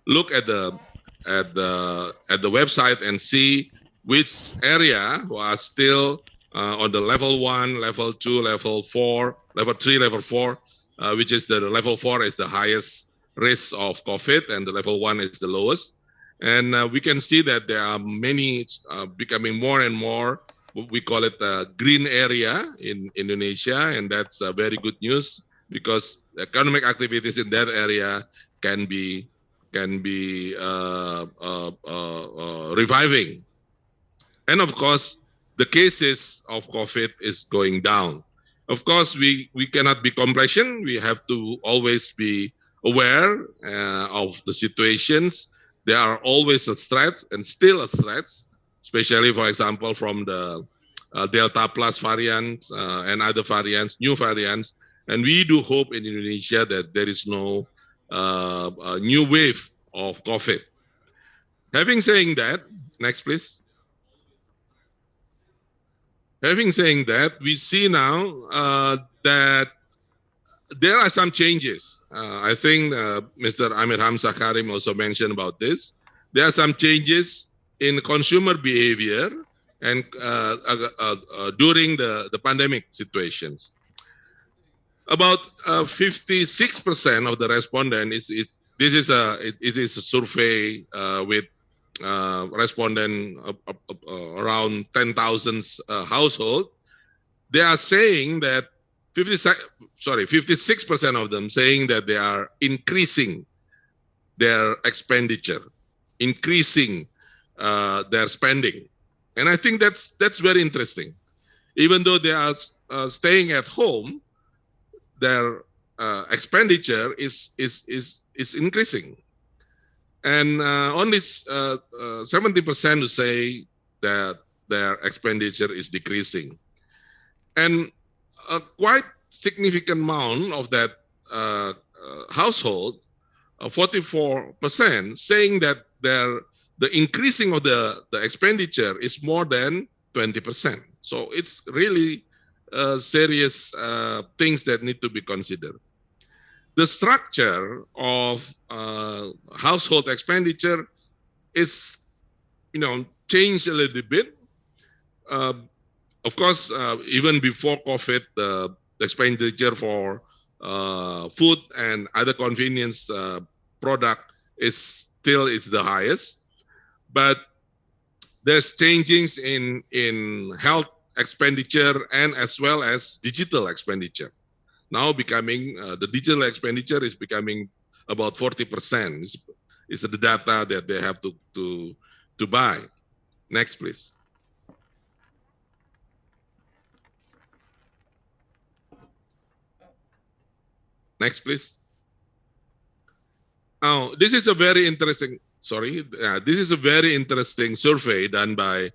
look at the website and see which area who are still on the level 1, level 2, level 4, level 3, level 4, which is the level 4 is the highest risk of COVID, and the level 1 is the lowest. And we can see that there are many becoming more and more. We call it the green area in Indonesia, and that's very good news because economic activities in that area can be reviving. And of course, the cases of COVID is going down. Of course, we cannot be complacent. We have to always be aware of the situations. There are always a threat and still a threat, especially, for example, from the Delta Plus variant and other variants, new variants. And we do hope in Indonesia that there is no new wave of COVID. Having saying that, next please. Having saying that, we see now that there are some changes. I think Mr. Amir Hamzah Karim also mentioned about this. There are some changes in consumer behavior and during the pandemic situations. About 56% of the respondents this is a survey with respondent around 10,000 household. They are saying that 56% of them saying that they are increasing their expenditure, increasing their spending, and I think that's very interesting. Even though they are staying at home, their expenditure is increasing, and only 70% say that their expenditure is decreasing, and a quite significant amount of that household, 44%, saying that the increasing of the expenditure is more than 20%. So it's really serious things that need to be considered. The structure of household expenditure is, changed a little bit. Of course, even before COVID, the expenditure for food and other convenience product is still the highest. But there's changes in health expenditure and as well as digital expenditure. Now becoming the digital expenditure is becoming about 40%. Is the data that they have to buy. Next, please. Next, please. Now, this is a very interesting. This is a very interesting survey done by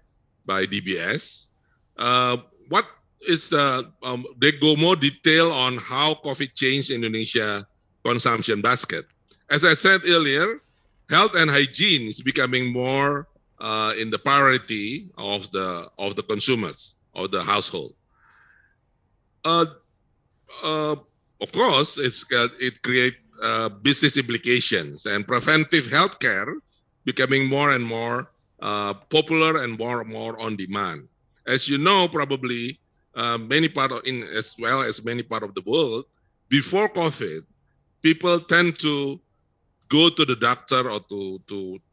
DBS. What is they go more detail on how COVID changed Indonesia consumption basket. As I said earlier, health and hygiene is becoming more in the priority of the consumers, of the household. Of course, it creates business implications, and preventive healthcare becoming more and more popular and more and more on demand. As you know, probably many part of as well as many part of the world, before COVID, people tend to go to the doctor or to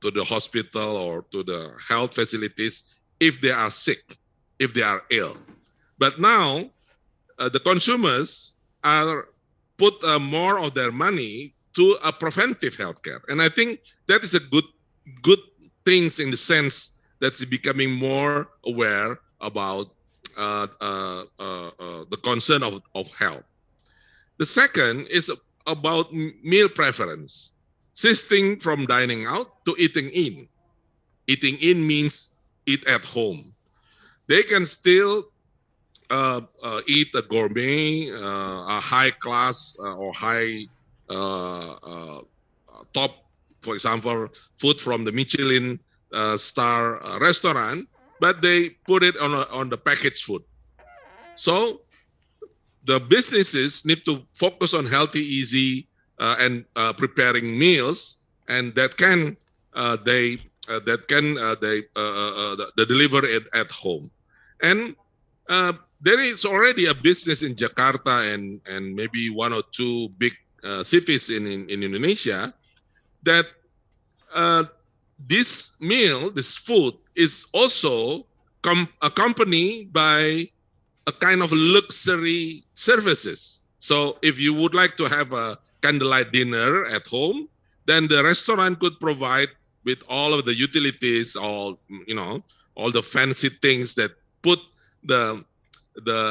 the hospital or to the health facilities if they are sick, if they are ill. But now the consumers are put more of their money to a preventive healthcare, and I think that is a good things in the sense that's becoming more aware about the concern of health. The second is about meal preference, shifting from dining out to eating in. Eating in means eat at home. They can still eat a gourmet, a high class or high top, for example, food from the Michelin star restaurant, but they put it on the packaged food. So the businesses need to focus on healthy, easy, and preparing meals and that can they deliver it at home. And there is already a business in Jakarta and maybe one or two big cities in Indonesia that this meal, this food, is also accompanied by a kind of luxury services. So if you would like to have a candlelight dinner at home, then the restaurant could provide with all of the utilities, all the fancy things that put the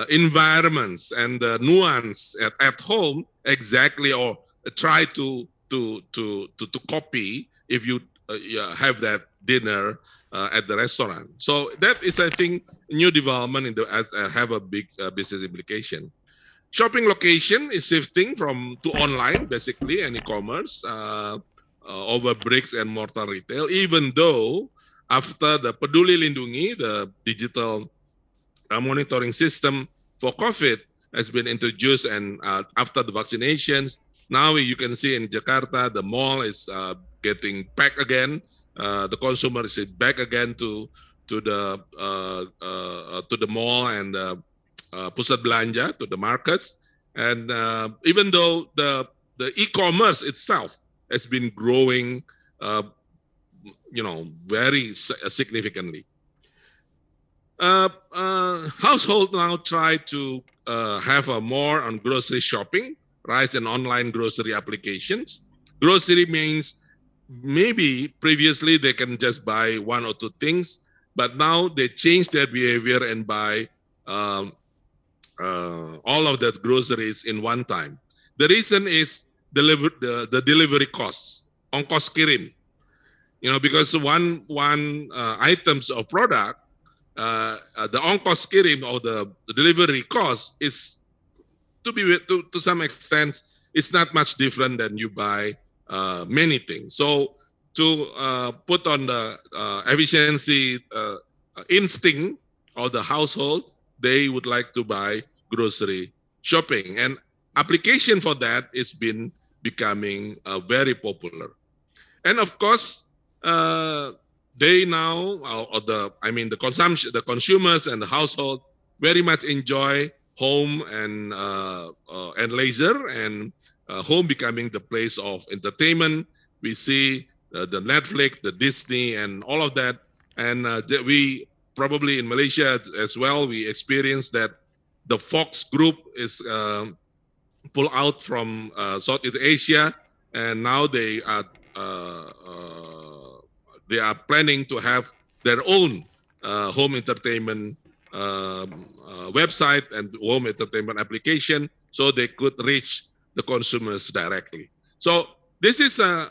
environments and the nuance at home exactly, or try to copy if you have that dinner at the restaurant. So that is, I think, new development have a big business implication. Shopping location is shifting to online, basically, and e-commerce over bricks and mortar retail, even though after the Peduli Lindungi, the digital monitoring system for COVID has been introduced, and after the vaccinations, now you can see in Jakarta, the mall is getting back again. The consumer is back again to the mall and pusat belanja, to the markets, and even though the e-commerce itself has been growing, very significantly. Household now try to have a more on grocery shopping, rise in online grocery applications. Grocery means maybe previously they can just buy one or two things, but now they change their behavior and buy all of that groceries in one time. The reason is the delivery costs, ongkos kirim. Because one items of product, the ongkos kirim or the delivery cost is to some extent, it's not much different than you buy many things. So to put on the efficiency instinct of the household, they would like to buy grocery shopping, and application for that is been becoming very popular. And of course, they now, the consumers and the household very much enjoy home and leisure, and home becoming the place of entertainment. We see the Netflix, the Disney, and all of that. And we probably in Malaysia as well, we experienced that the Fox Group is pulled out from Southeast Asia, and now they are planning to have their own home entertainment website and home entertainment application, so they could reach the consumers directly. So this is a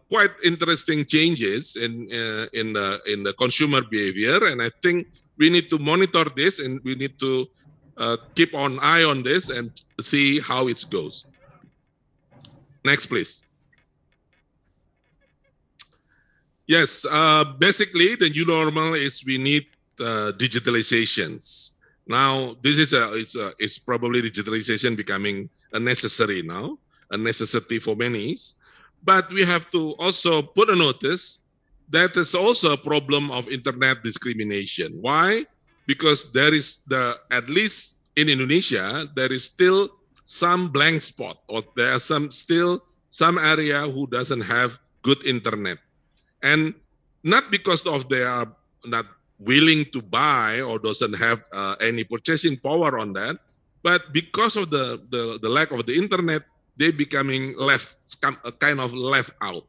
quite interesting changes in the consumer behavior, and I think we need to monitor this, and we need to keep an eye on this and see how it goes. Next, please. Yes, basically the new normal is we need digitalizations. Now, this is probably digitalization becoming a necessary now, a necessity for many. But we have to also put a notice that there's also a problem of internet discrimination. Why? Because there is at least in Indonesia, there is still some blank spot, or there are still some area who doesn't have good internet. And not because of they are not willing to buy or doesn't have any purchasing power on that, but because of the lack of the internet, they becoming kind of left out.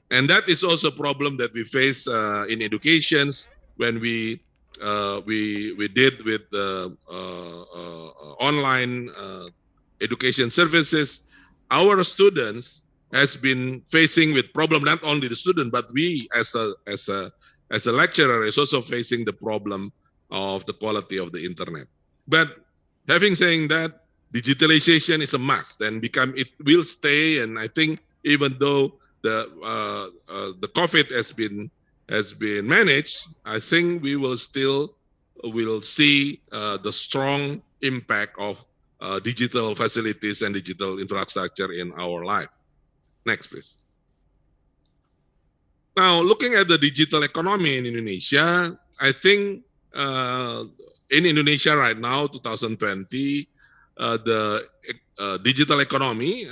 And that is also a problem that we face in educations when we did with the online education services. Our students has been facing with problem, not only the student, but we as a lecturer is also facing the problem of the quality of the internet. But having saying that, digitalization is a must, and it will stay. And I think even though the COVID has been managed, I think we will still see the strong impact of digital facilities and digital infrastructure in our life. Next, please. Now, looking at the digital economy in Indonesia, I think in Indonesia right now, 2020, the digital economy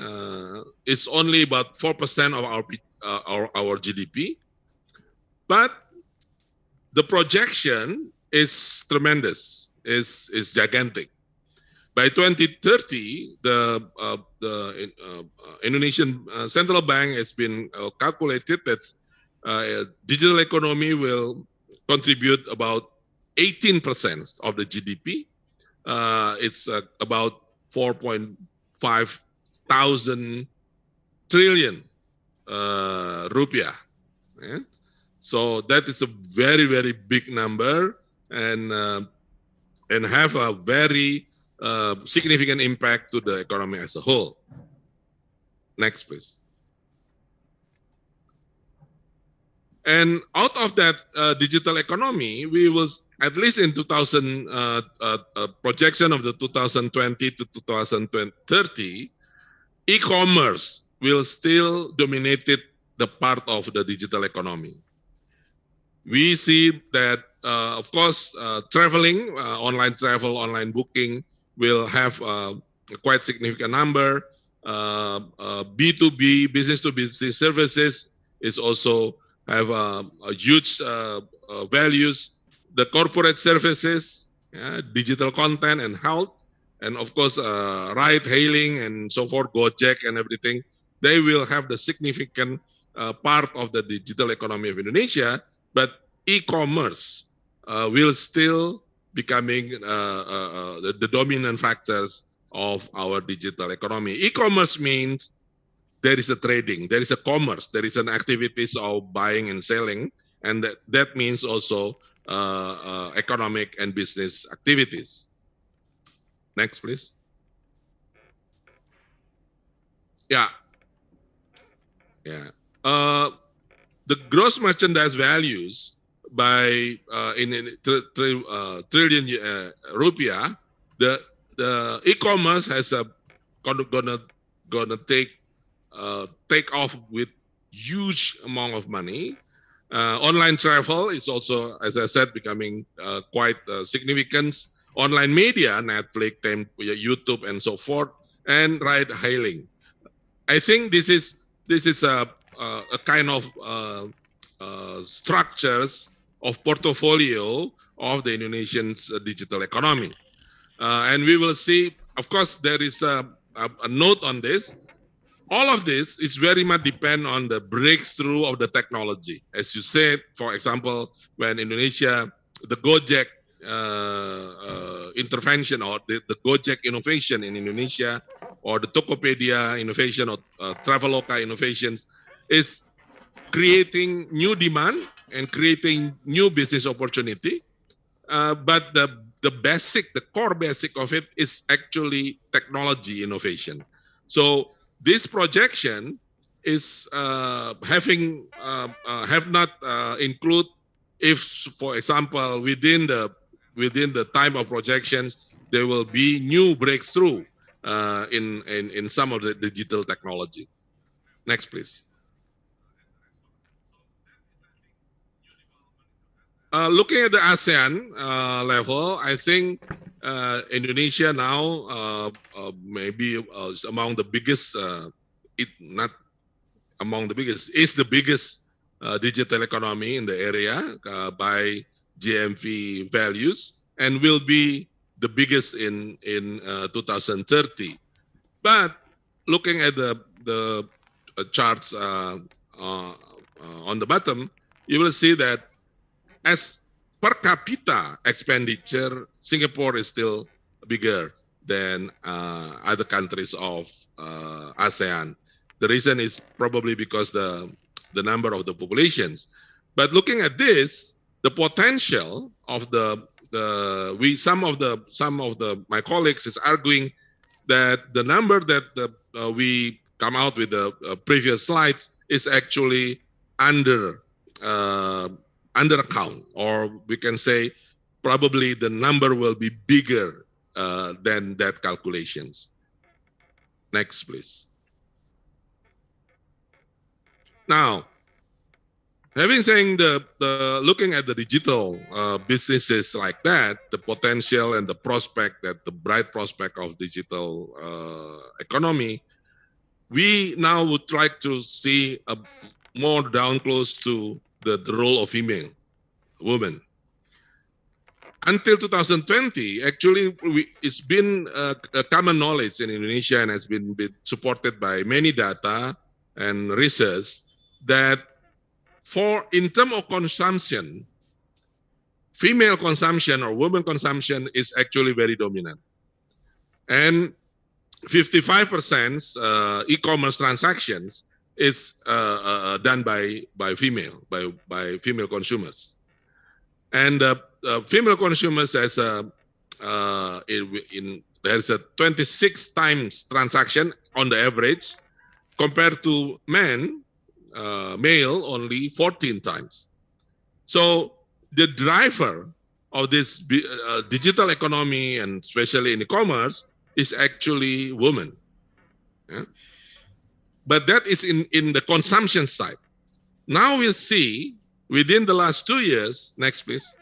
is only about 4% of our GDP, but the projection is tremendous, is gigantic. By 2030, the Indonesian Central Bank has been calculated that digital economy will contribute about 18% of the GDP. It's about 4.5 thousand trillion rupiah. Yeah? So that is a very, very big number and have a very significant impact to the economy as a whole. Next, please. And out of that digital economy, we will, at least in 2000 projection of the 2020 to 2030, e-commerce will still dominate the part of the digital economy. We see that, of course, traveling, online travel, online booking will have a quite significant number. B2B, business-to-business services is also have a huge values. The corporate services, digital content and health, and of course, ride-hailing and so forth, Gojek and everything, they will have the significant part of the digital economy of Indonesia, but e-commerce will still becoming the dominant factors of our digital economy. E-commerce means there is a trading, there is a commerce, there is an activities of buying and selling, and that means also economic and business activities. Next, please. Yeah. The gross merchandise values by in trillion rupiah, the e-commerce has a gonna take off with huge amount of money. Online travel is also, as I said, becoming quite significant. Online media, Netflix, YouTube, and so forth, and ride-hailing. I think this is a kind of structures of portfolio of the Indonesian digital economy, and we will see. Of course, there is a note on this. All of this is very much depend on the breakthrough of the technology. As you said, for example, when Indonesia, the Gojek intervention or the Gojek innovation in Indonesia, or the Tokopedia innovation or Traveloka innovations is creating new demand and creating new business opportunity. But the core basic of it is actually technology innovation. So this projection is have not include if, for example, within the time of projections, there will be new breakthrough in some of the digital technology. Next, please. Looking at the ASEAN level, I think Indonesia now maybe is among the biggest, not among the biggest, is the biggest digital economy in the area by GMV values, and will be the biggest in 2030. But looking at the charts on the bottom, you will see that as per capita expenditure, Singapore is still bigger than other countries of ASEAN. The reason is probably because the number of the populations. But looking at this, the potential of some of my colleagues is arguing that the number that we come out with the previous slides is actually under account, or we can say probably the number will be bigger than that calculations. Next, please. Now, Having saying the looking at the digital businesses like that, the potential and the prospect, that the bright prospect of digital economy, we now would like to see a more down close to the role of female women. Until 2020, actually, it's been a common knowledge in Indonesia and has been supported by many data and research that in terms of consumption, female consumption or women consumption is actually very dominant. And 55% e-commerce transactions is done by female consumers. And female consumers there's a 26 times transaction on the average compared to men, male only 14 times. So the driver of this digital economy, and especially in e-commerce, is actually women. Yeah? But that is in the consumption side. Now we'll see within the last 2 years, next please,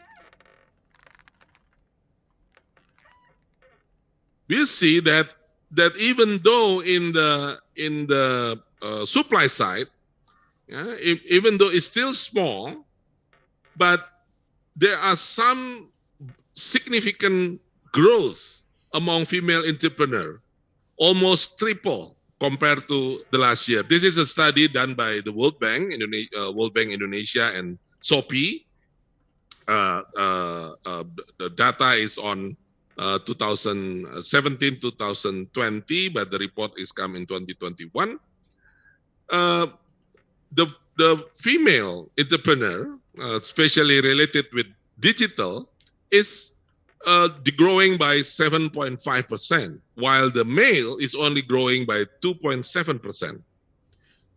we'll see that even though in the supply side, yeah, even though it's still small, but there are some significant growth among female entrepreneurs, almost triple compared to the last year. This is a study done by the World Bank Indonesia and SOPI. The data is on 2017-2020, but the report is come in 2021. The female entrepreneur, especially related with digital, is growing by 7.5%, while the male is only growing by 2.7%.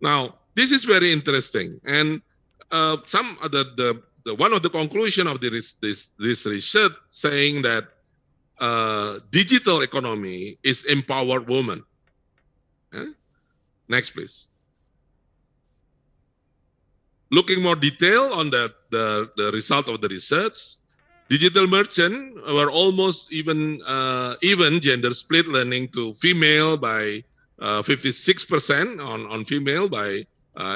Now, this is very interesting, and one of the conclusion of this research saying that digital economy is empowered women. Next, please. Looking more detail on the result of the research, digital merchant were almost even gender split, learning to female by 56% on female by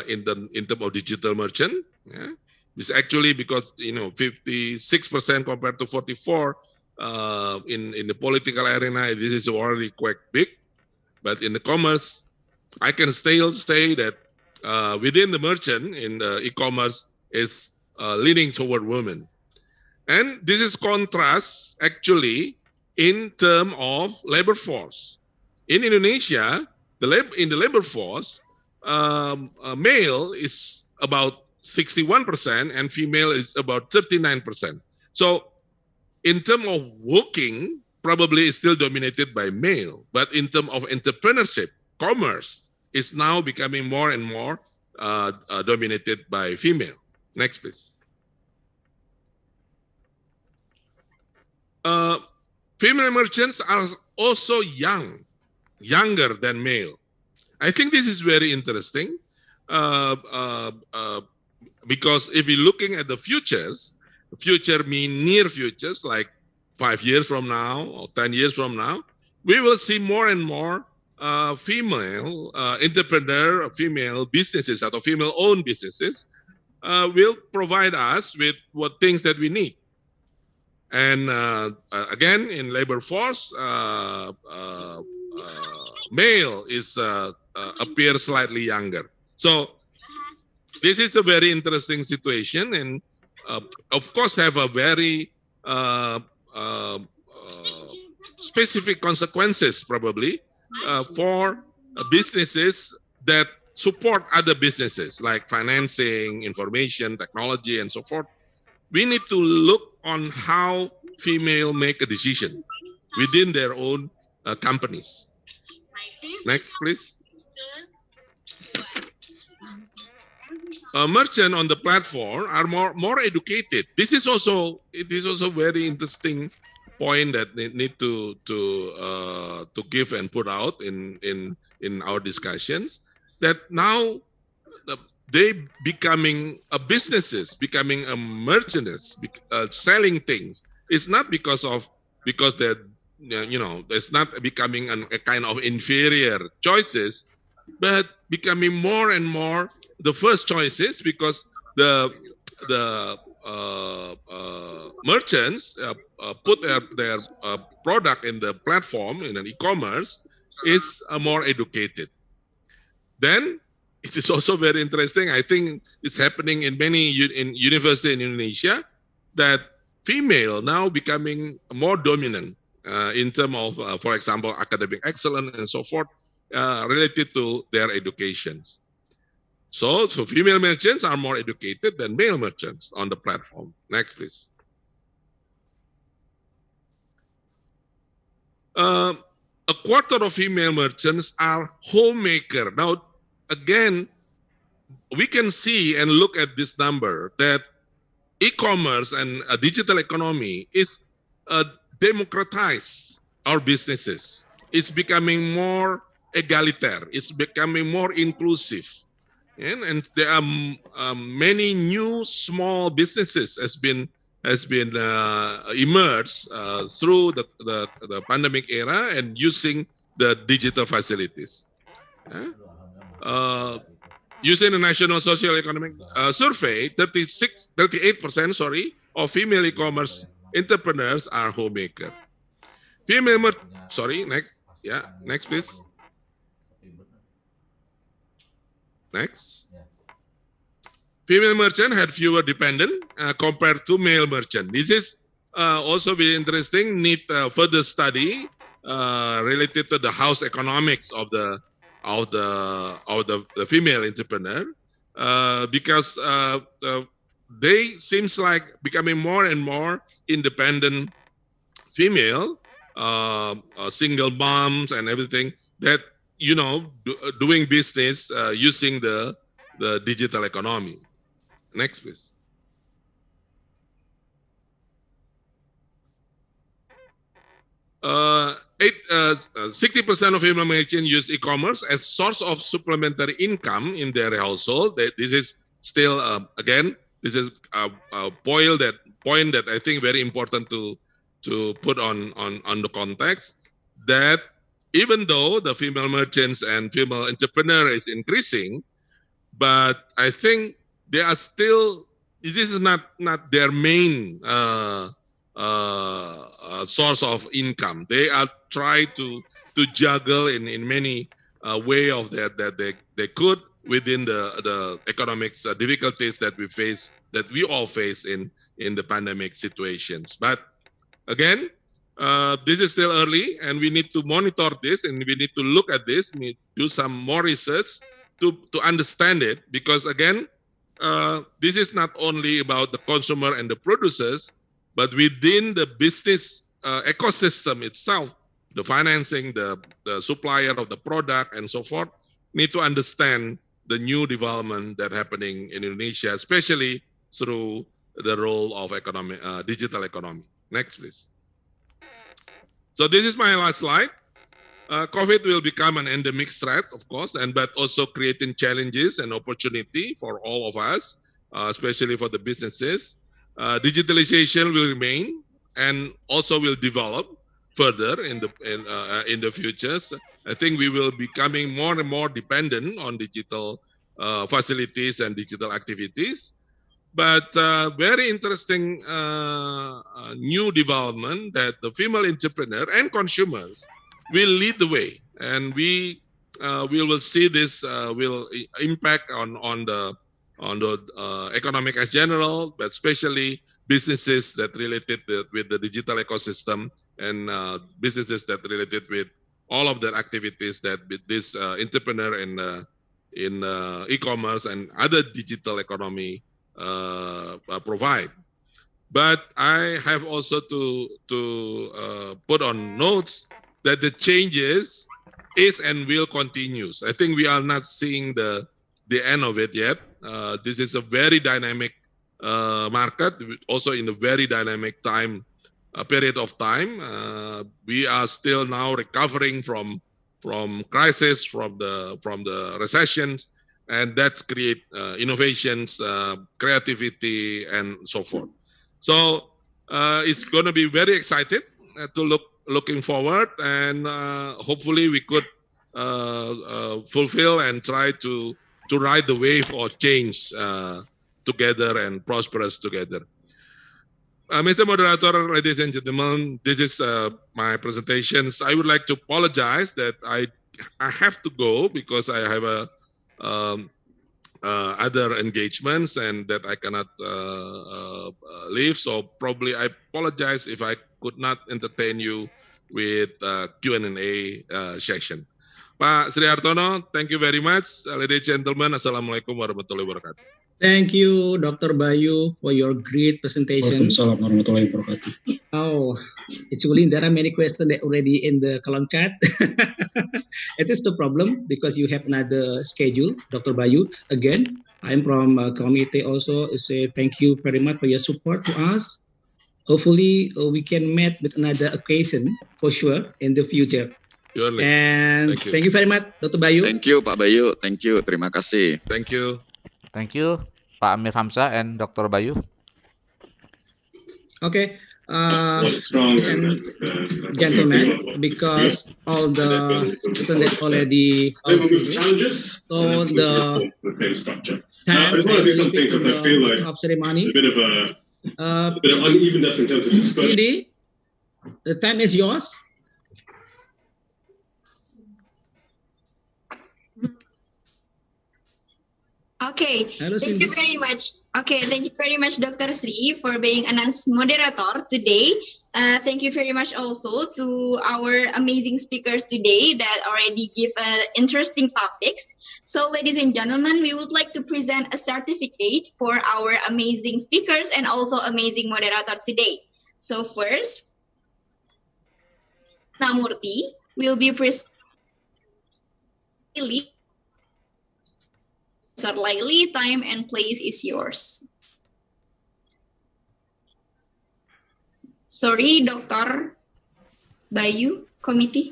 in terms of digital merchant. Yeah? It's actually because 56% compared to 44 in the political arena. This is already quite big, but in the commerce, I can still say that within the merchant in the e-commerce is leaning toward women. And this is contrast actually in terms of labor force. In Indonesia, in the labor force, male is about 61% and female is about 39%. So in terms of working, probably is still dominated by male, but in terms of entrepreneurship, commerce is now becoming more and more dominated by female. Next, please. Female merchants are also younger than male. I think this is very interesting because if you're looking at the futures, future mean near futures, like 5 years from now or 10 years from now, we will see more and more female entrepreneur, female businesses or female-owned businesses will provide us with what things that we need. And again, in labor force, male is appears slightly younger. So this is a very interesting situation, and of course have a very specific consequences probably for businesses that support other businesses like financing, information, technology, and so forth. We need to look on how female make a decision within their own companies. Next, please. Merchants on the platform are more educated. This is also very interesting point that they need to give and put out in our discussions. That now they becoming a businesses, becoming a merchants, selling things. It's not because they're, it's not becoming a kind of inferior choices, but becoming more and more the first choices, because the merchants put their product in the platform in an e-commerce is more educated. Then it is also very interesting. I think it's happening in many universities in Indonesia, that female now becoming more dominant in terms of, for example, academic excellence and so forth, related to their educations. So female merchants are more educated than male merchants on the platform. Next, please. A quarter of female merchants are homemaker. Now, again, we can see and look at this number that e-commerce and a digital economy is democratize our businesses. It's becoming more egalitaire. It's becoming more inclusive. And there are many new small businesses has been emerged through the pandemic era and using the digital facilities. Using the National Social Economic Survey, 38% of female e-commerce entrepreneurs are homemaker. Next please. Next. Female merchant had fewer dependent compared to male merchant. This is also very interesting. Need further study related to the house economics of the female entrepreneur, because they seems like becoming more and more independent female, single moms and everything, that doing business using the digital economy. Next, please. 60% of female merchants use e-commerce as source of supplementary income in their household. This is still, again, this is a point that I think very important to put on the context, that even though the female merchants and female entrepreneur is increasing, but I think they are still, this is not their main source of income. They are trying to juggle in many way of that they could within the economics difficulties that we all face in the pandemic situations. But again, this is still early, and we need to monitor this, and we need to look at this, we need to do some more research to understand it, because again, this is not only about the consumer and the producers, but within the business ecosystem itself, the financing, the supplier of the product and so forth, need to understand the new development that happening in Indonesia, especially through the role of digital economy. Next, please. So this is my last slide. COVID will become an endemic threat, of course, but also creating challenges and opportunity for all of us, especially for the businesses. Digitalization will remain and also will develop further in the futures. I think we will be becoming more and more dependent on digital facilities and digital activities. But very interesting new development that the female entrepreneur and consumers will lead the way, and we will see this will impact on the economic as general, but especially businesses that related with the digital ecosystem, and businesses that related with all of the activities that this entrepreneur in e-commerce and other digital economy provide. But I have also to put on notes that the changes is and will continue. I think we are not seeing the end of it yet. This is a very dynamic market, also in a very dynamic period of time. We are still now recovering from crisis, from the recessions, and that's create innovations, creativity, and so forth. So it's going to be very excited to looking forward, and hopefully we could fulfill and try to ride the wave or change together and prosperous together. Mr. Moderator, ladies and gentlemen, this is my presentations. I would like to apologize that I have to go because I have a other engagements and that I cannot leave. So probably I apologize if I could not entertain you with Q&A session. Pak Sri Hartono, thank you very much. Ladies and gentlemen, Assalamualaikum warahmatullahi wabarakatuh. Thank you, Dr. Bayu, for your great presentation. Waalaikumsalam warahmatullahi wabarakatuh. Oh, actually, there are many questions that already in the column chat. It is the problem because you have another schedule, Dr. Bayu. Again, I'm from committee also. Say thank you very much for your support to us. Hopefully, we can meet with another occasion for sure in the future. Surely. And thank you very much, Dr. Bayu. Thank you, Pak Bayu. Thank you. Terima kasih. Thank you. Thank you, Pak Amir Hamzah and Dr. Bayu. Okay, ladies and gentlemen, because all the students already finished, so the time of ceremony, a bit of unevenness in terms of dispersion. The time is yours. Okay, thank you very much. Okay, thank you very much, Dr. Sri, for being announced moderator today. Thank you very much also to our amazing speakers today that already give interesting topics. So, ladies and gentlemen, we would like to present a certificate for our amazing speakers and also amazing moderator today. So, first, Krisnamurthi will be presenting. Sir Laili, time and place is yours. Sorry, Dr. Bayu, committee.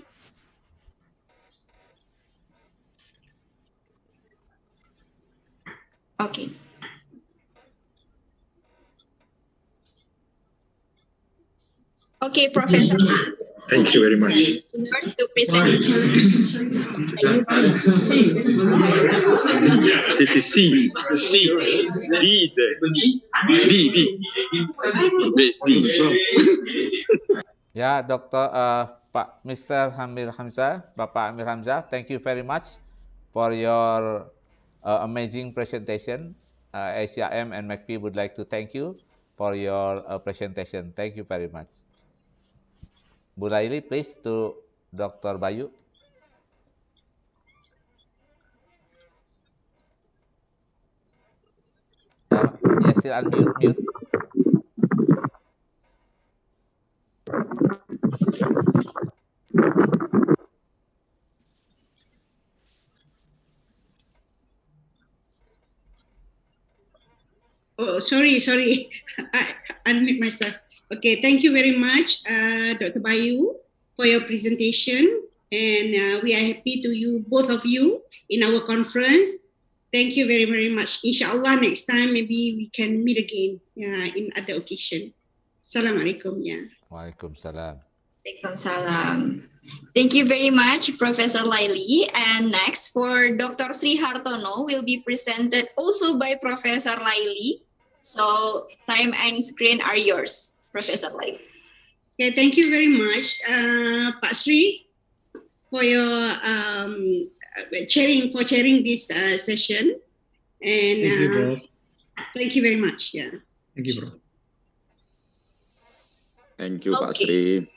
Okay. Okay, Professor. Thank you very much. First to present. This is C. D is there. D. Wait, D. Ya, Dr. Pak Mr. Amir Hamzah, Bapak Amir Hamzah, thank you very much for your amazing presentation. ACIM and MACP would like to thank you for your presentation. Thank you very much. Bu Laili, please, to Dr. Bayu. Yes, still unmute. Oh, sorry. I unmute myself. Okay, thank you very much, Dr. Bayu, for your presentation. And we are happy to you, both of you, in our conference. Thank you very, very much. Inshallah, next time, maybe we can meet again in other occasion. Assalamualaikum. Waalaikumsalam. Waalaikumsalam. Thank you very much, Professor Laili. And next, for Dr. Sri Hartono, will be presented also by Professor Laili. So, time and screen are yours, Professor Laili. Okay, thank you very much, Pak Sri, for your chairing this session. And thank you, bro. Thank you very much. Yeah. Thank you, bro. Thank you, Pak Sri.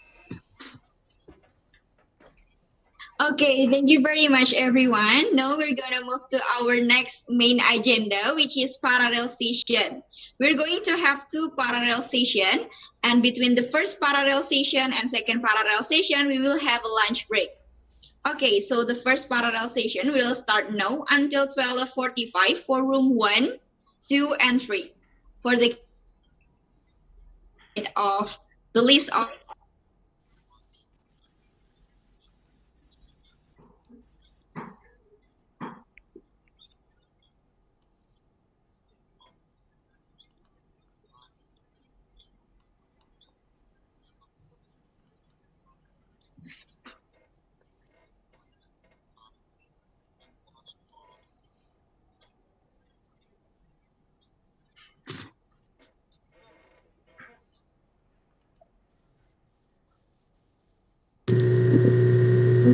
Okay, thank you very much, everyone. Now we're going to move to our next main agenda, which is parallel session. We're going to have two parallel sessions, and between the first parallel session and second parallel session, we will have a lunch break. Okay, so the first parallel session will start now until 12:45 for room 1, 2, and 3. For the of the list of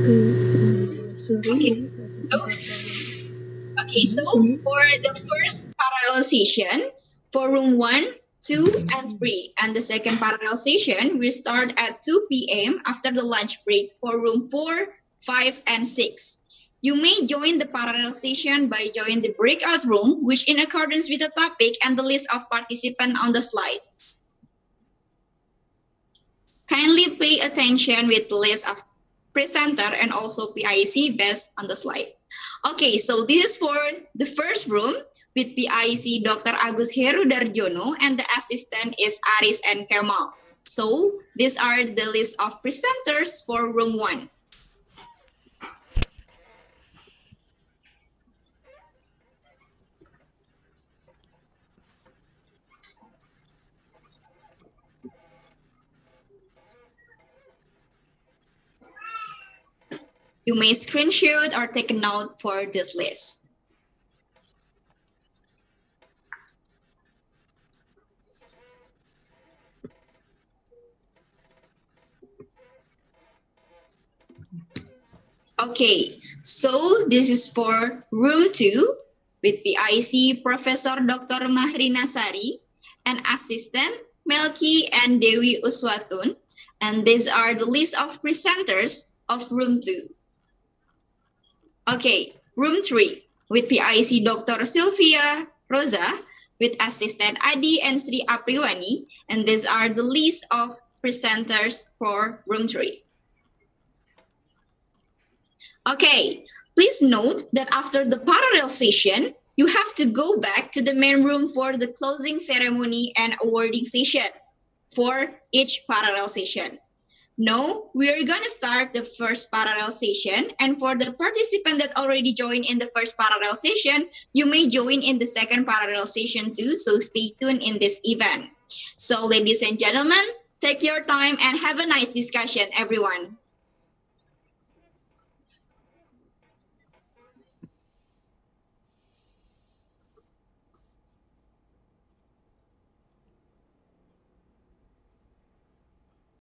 Okay, so for the first parallel session, for room 1, 2, and 3, and the second parallel session will start at 2 p.m. after the lunch break for room 4, 5, and 6. You may join the parallel session by joining the breakout room, which in accordance with the topic and the list of participants on the slide. Kindly pay attention with the list of presenter and also PIC based on the slide. Okay, so this is for the first room with PIC Dr. Agus Heru Darjono and the assistant is Aris and Kemal. So these are the list of presenters for room 1. You may screenshot or take a note for this list. Okay, so this is for room 2 with PIC Professor Dr. Mahrina Sari and assistant Melki and Dewi Uswatun. And these are the list of presenters of room 2. Okay, room 3 with PIC Dr. Sylvia Rosa with assistant Adi and Sri Apriwani. And these are the list of presenters for room 3. Okay, please note that after the parallel session, you have to go back to the main room for the closing ceremony and awarding session for each parallel session. Now, we are going to start the first parallel session, and for the participant that already joined in the first parallel session, you may join in the second parallel session too, so stay tuned in this event. So ladies and gentlemen, take your time and have a nice discussion, everyone.